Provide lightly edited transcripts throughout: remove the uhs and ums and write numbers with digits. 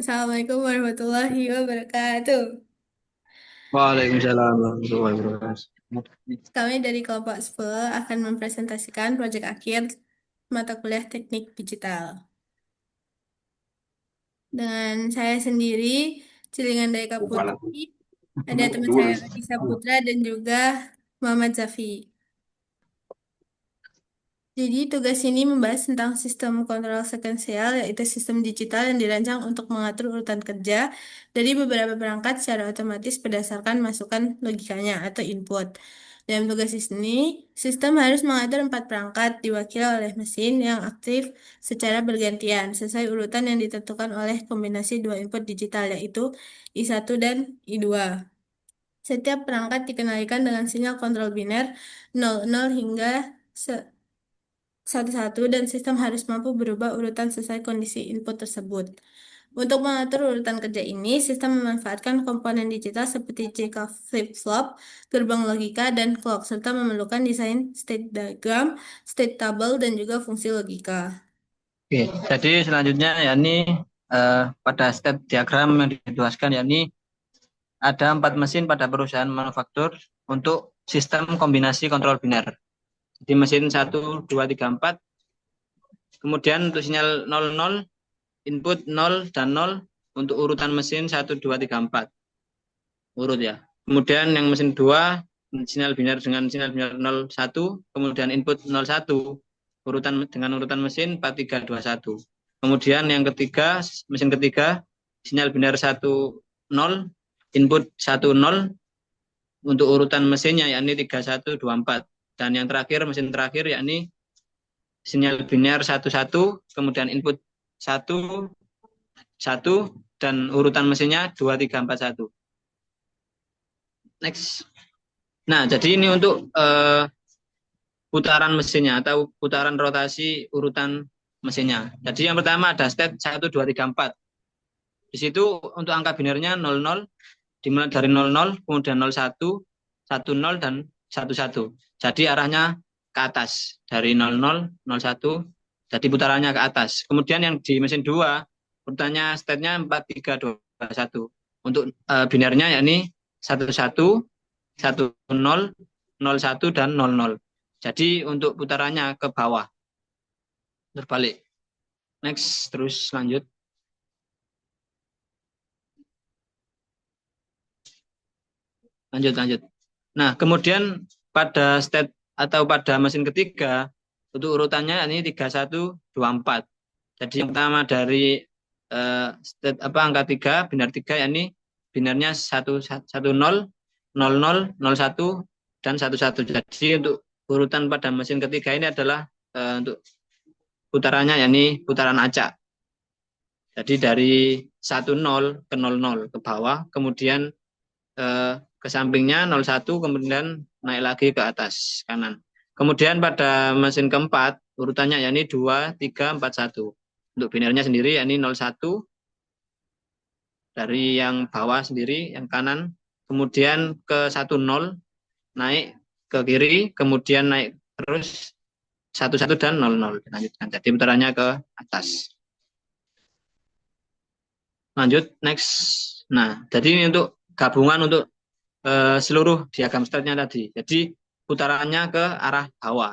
Assalamualaikum warahmatullahi wabarakatuh. Waalaikumsalam warahmatullahi wabarakatuh. Kami dari kelompok 10 akan mempresentasikan proyek akhir mata kuliah teknik digital. Dengan saya sendiri, Cilingan Daika Putri, ada teman saya Isa Putra dan juga Muhammad Zafi. Jadi tugas ini membahas tentang sistem kontrol sekuensial, yaitu sistem digital yang dirancang untuk mengatur urutan kerja dari beberapa perangkat secara otomatis berdasarkan masukan logikanya atau input. Dalam tugas ini, sistem harus mengatur empat perangkat diwakili oleh mesin yang aktif secara bergantian sesuai urutan yang ditentukan oleh kombinasi dua input digital, yaitu I1 dan I2. Setiap perangkat dikendalikan dengan sinyal kontrol biner 00 hingga 1-1 dan sistem harus mampu berubah urutan sesuai kondisi input tersebut. Untuk mengatur urutan kerja ini, sistem memanfaatkan komponen digital seperti JK flip-flop, gerbang logika, dan clock, serta memerlukan desain state diagram, state table, dan juga fungsi logika. Oke, jadi selanjutnya yakni pada step diagram yang dituaskan yakni ada 4 mesin pada perusahaan manufaktur untuk sistem kombinasi kontrol biner. Jadi mesin 1, 2, 3, 4. Kemudian untuk sinyal 00, input 0 dan 0 untuk urutan mesin 1, 2, 3, 4. Urut ya. Kemudian yang mesin 2, sinyal biner dengan sinyal biner 01, kemudian input 01, urutan dengan urutan mesin 4321. Kemudian yang ketiga, mesin ketiga, sinyal biner 10, input 10 untuk urutan mesinnya yakni 3124. Dan yang terakhir, mesin terakhir yakni sinyal biner 11, kemudian input 1 1 dan urutan mesinnya 2341. Next. Nah, jadi ini untuk putaran mesinnya atau putaran rotasi urutan mesinnya. Jadi yang pertama ada state 1, 2, 3, 4. Di situ untuk angka binarnya 00, dimulai dari 00, kemudian 01, 10 dan 11. Jadi arahnya ke atas dari 00, 01, jadi putarannya ke atas. Kemudian yang di mesin 2, urutannya state-nya 4321. Untuk binarnya yakni 11, 10, 01 dan 00. Jadi untuk putarannya ke bawah, terbalik. Next, terus lanjut. Lanjut. Nah, kemudian pada state atau pada mesin ketiga, untuk urutannya ini 3124. Jadi yang pertama dari state angka 3, binar 3 yakni binarnya 110, 00, 01 dan 11. Jadi untuk urutan pada mesin ketiga ini adalah untuk putarannya yakni putaran acak. Jadi dari 10 ke 00 ke bawah, kemudian ke sampingnya 01, kemudian naik lagi ke atas kanan. Kemudian pada mesin keempat, urutannya yakni 2, 3, 4, 1. Untuk binarnya sendiri yakni 01, dari yang bawah sendiri, yang kanan, kemudian ke 10, naik ke kiri, kemudian naik terus 11 dan 00. Dilanjutkan. Jadi putarannya ke atas. Lanjut, next. Nah, jadi ini untuk gabungan untuk seluruh diagram state-nya tadi. Jadi putarannya ke arah bawah.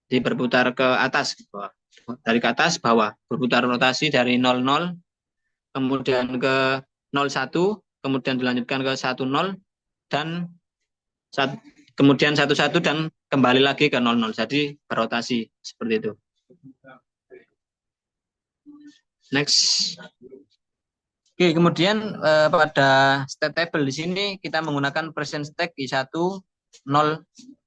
Jadi berputar ke atas, bawah. Dari ke atas bawah, berputar rotasi dari 00, kemudian ke 01, kemudian dilanjutkan ke 10 dan kemudian 11 dan kembali lagi ke 00. Jadi berotasi seperti itu. Next. Oke, kemudian pada state table di sini kita menggunakan present state I1, 0.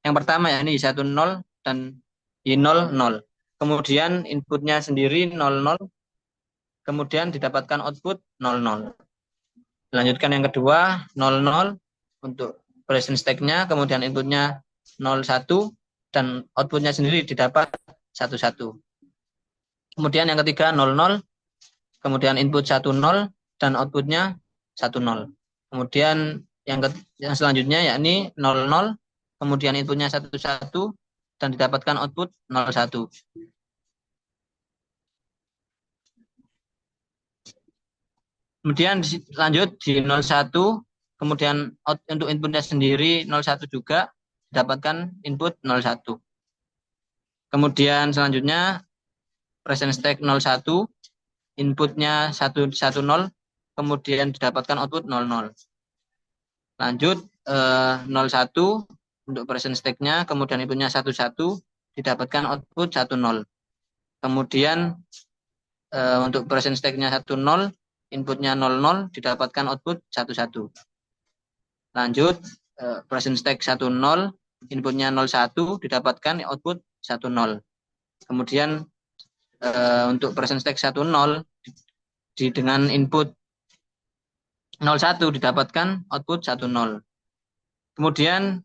Yang pertama ya ini I1, 0 dan I0, 0. Kemudian inputnya sendiri 00, kemudian didapatkan output 00. Lanjutkan yang kedua 00 untuk present state-nya, kemudian inputnya 01 dan outputnya sendiri didapat 11. Kemudian yang ketiga 00, kemudian input 10 dan outputnya 10. Kemudian yang selanjutnya yakni 00, kemudian inputnya 11 dan didapatkan output 01. Kemudian lanjut di 01, kemudian untuk inputnya sendiri 01 juga didapatkan input 01. Kemudian selanjutnya present state 01, inputnya 110, kemudian didapatkan output 00. Lanjut 01 untuk present state-nya, kemudian inputnya 11, didapatkan output 10. Kemudian untuk present state-nya 10, inputnya 00, didapatkan output 11. Lanjut present state 10, inputnya 01, didapatkan output 10. Kemudian untuk present state 10 dengan input 01 didapatkan output 10. Kemudian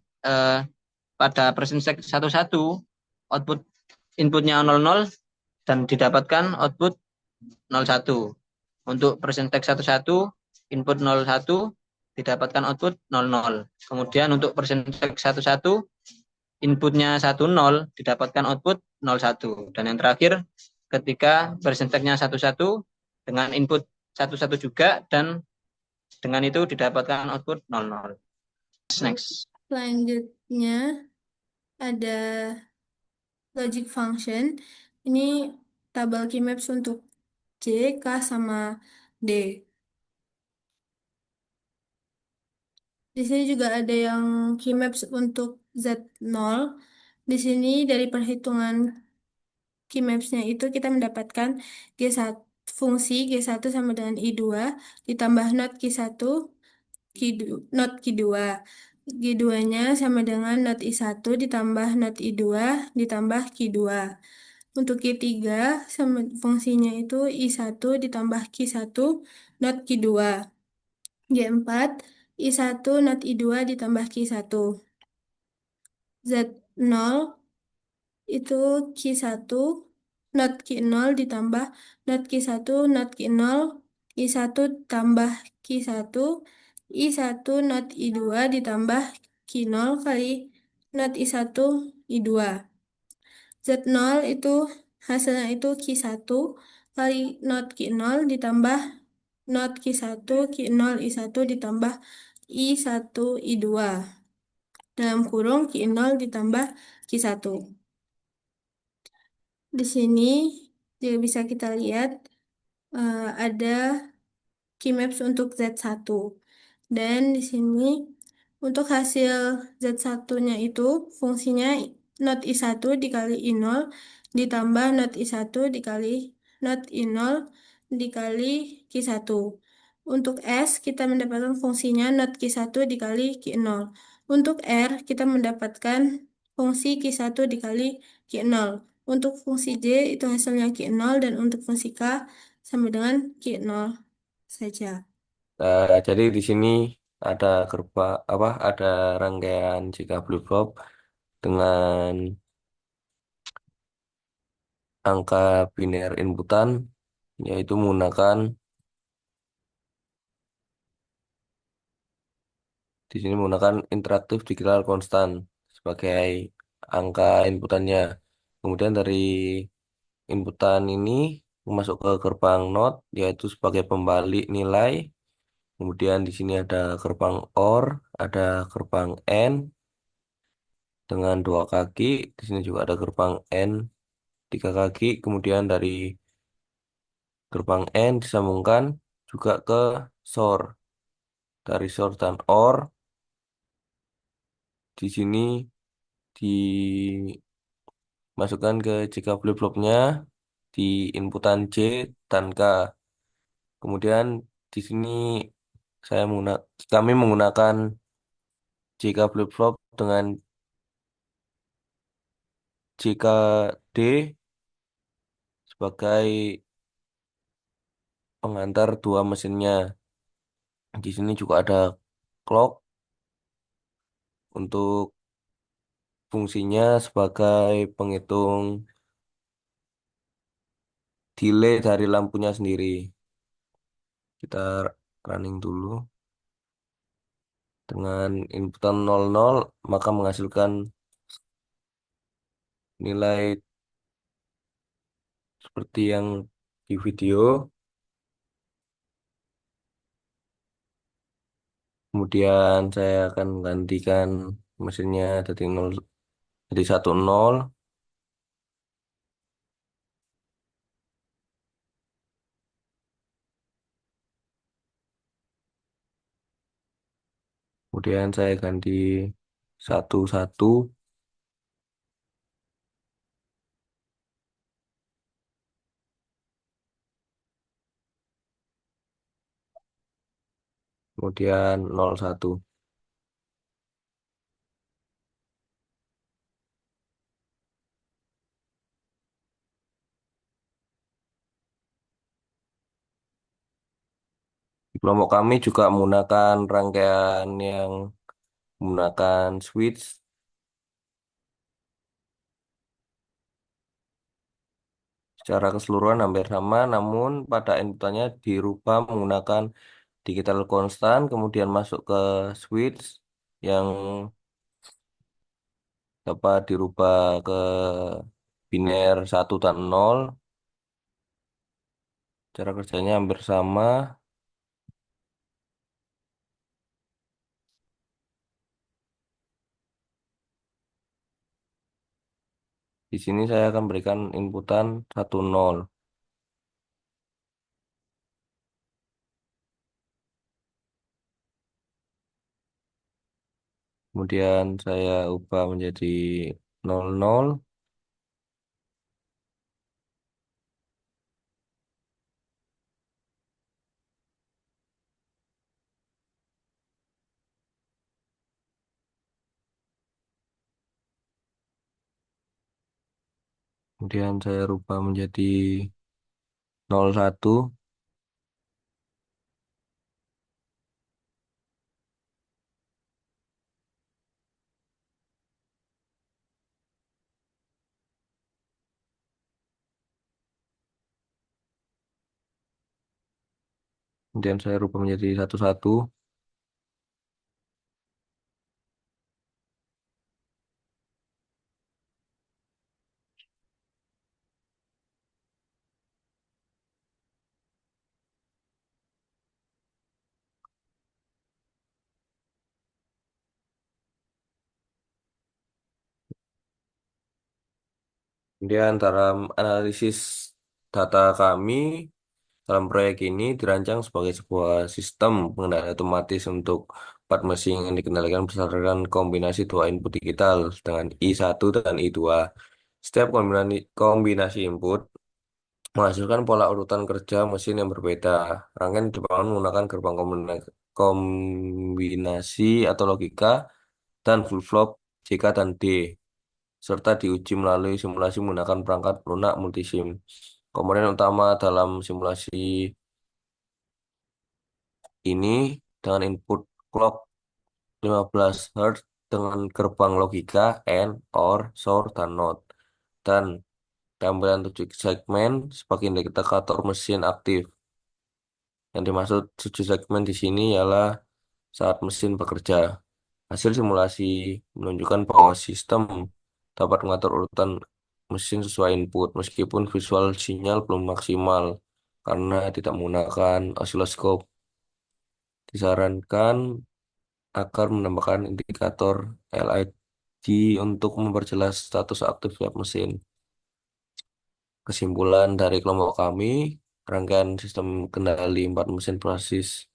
pada present state 11 output inputnya 00 dan didapatkan output 01. Untuk present state 11 input 01 didapatkan output 00. Kemudian untuk present state 11 inputnya 10 didapatkan output 01. Dan yang terakhir ketika present state-nya 11 dengan input 11 juga dan dengan itu didapatkan output 00. Next. Selanjutnya ada logic function. Ini tabel keymaps untuk C, K, sama D. Di sini juga ada yang keymaps untuk Z0. Di sini dari perhitungan keymapsnya itu kita mendapatkan G1, fungsi G1 sama dengan I2 ditambah not Q1, not Q2. Q2-nya sama dengan not I1 ditambah not I2 ditambah Q2. Untuk Q3 sama fungsinya itu I1 ditambah Q1 not Q2. G4 I1 not I2 ditambah Q1. Z0 itu Q1 not Q0 ditambah not Q1 not Q0 I1 tambah Q1 I1 not I2 ditambah Q0 kali not I1 I2. Z0 itu hasilnya itu Q1 kali not Q0 ditambah not Q1 Q0 I1 ditambah I1 I2 dalam kurung Q0 ditambah Q1. Di sini juga bisa kita lihat ada keymaps untuk Z1. Dan di sini untuk hasil Z1-nya itu fungsinya not I1 dikali I0 ditambah not I1 dikali not I0 dikali Q1. Untuk S kita mendapatkan fungsinya not Q1 dikali Q0. Untuk R kita mendapatkan fungsi Q1 dikali Q0. Untuk fungsi J itu hasilnya Q0 dan untuk fungsi K sama dengan Q0 saja. Jadi di sini ada ada rangkaian jika flip-flop dengan angka biner inputan, yaitu menggunakan di sini menggunakan interaktif digital konstan sebagai angka inputannya. Kemudian dari inputan ini masuk ke gerbang NOT, yaitu sebagai pembalik nilai. Kemudian di sini ada gerbang OR, ada gerbang AND dengan dua kaki. Di sini juga ada gerbang AND tiga kaki. Kemudian dari gerbang AND disambungkan juga ke SOR. Dari SOR dan OR di sini dimasukkan ke jika flip-flopnya di inputan C dan K. Kemudian di sini kami menggunakan jika flip-flop dengan jika D sebagai pengantar dua mesinnya. Di sini juga ada clock untuk fungsinya sebagai penghitung delay dari lampunya sendiri. Kita running dulu. Dengan inputan 00 maka menghasilkan nilai seperti yang di video. Kemudian saya akan gantikan mesinnya dari 0, jadi 1-0. Kemudian saya ganti 1-1. Kemudian 0-1. Di kelompok kami juga menggunakan rangkaian yang menggunakan switch secara keseluruhan hampir sama, namun pada inputannya dirubah menggunakan digital constant, kemudian masuk ke switch yang dapat dirubah ke biner 1 dan 0. Cara kerjanya hampir sama. Di sini saya akan berikan inputan 1-0. Kemudian saya ubah menjadi 0-0. Kemudian saya rubah menjadi 0-1. Kemudian saya rubah menjadi 1-1. Kemudian dalam analisis data kami, dalam proyek ini dirancang sebagai sebuah sistem pengendali otomatis untuk 4 mesin yang dikendalikan berdasarkan kombinasi dua input digital dengan I1 dan I2. Setiap kombinasi input menghasilkan pola urutan kerja mesin yang berbeda. Rangkaian dibangun menggunakan gerbang kombinasi atau logika dan flip-flop JK dan D, serta diuji melalui simulasi menggunakan perangkat lunak multisim. Komponen utama dalam simulasi ini dengan input clock 15 Hz dengan gerbang logika AND, OR, SOR, dan NOT. Dan tampilan 7 segmen sebagai indikator mesin aktif. Yang dimaksud 7 segmen di sini ialah saat mesin bekerja. Hasil simulasi menunjukkan bahwa sistem dapat mengatur urutan mesin sesuai input, meskipun visual sinyal belum maksimal karena tidak menggunakan osiloskop. Disarankan agar menambahkan indikator LED untuk memperjelas status aktif tiap mesin. Kesimpulan dari kelompok kami, rangkaian sistem kendali 4 mesin berbasis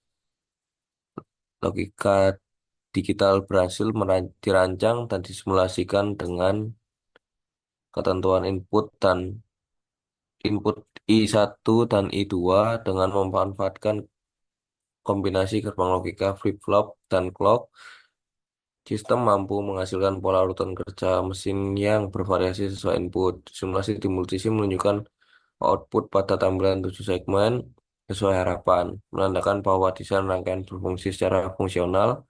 logika digital berhasil dirancang dan disimulasikan dengan ketentuan input I1 dan I2 dengan memanfaatkan kombinasi gerbang logika flip-flop dan clock. Sistem mampu menghasilkan pola urutan kerja mesin yang bervariasi sesuai input. Simulasi di multisim menunjukkan output pada tampilan 7 segmen sesuai harapan, menandakan bahwa desain rangkaian berfungsi secara fungsional,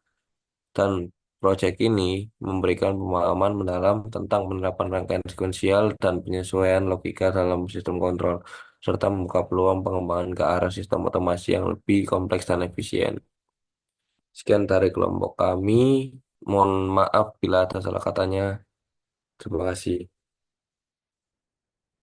dan proyek ini memberikan pemahaman mendalam tentang penerapan rangkaian sekuensial dan penyesuaian logika dalam sistem kontrol, serta membuka peluang pengembangan ke arah sistem otomasi yang lebih kompleks dan efisien. Sekian dari kelompok kami. Mohon maaf bila ada salah katanya. Terima kasih.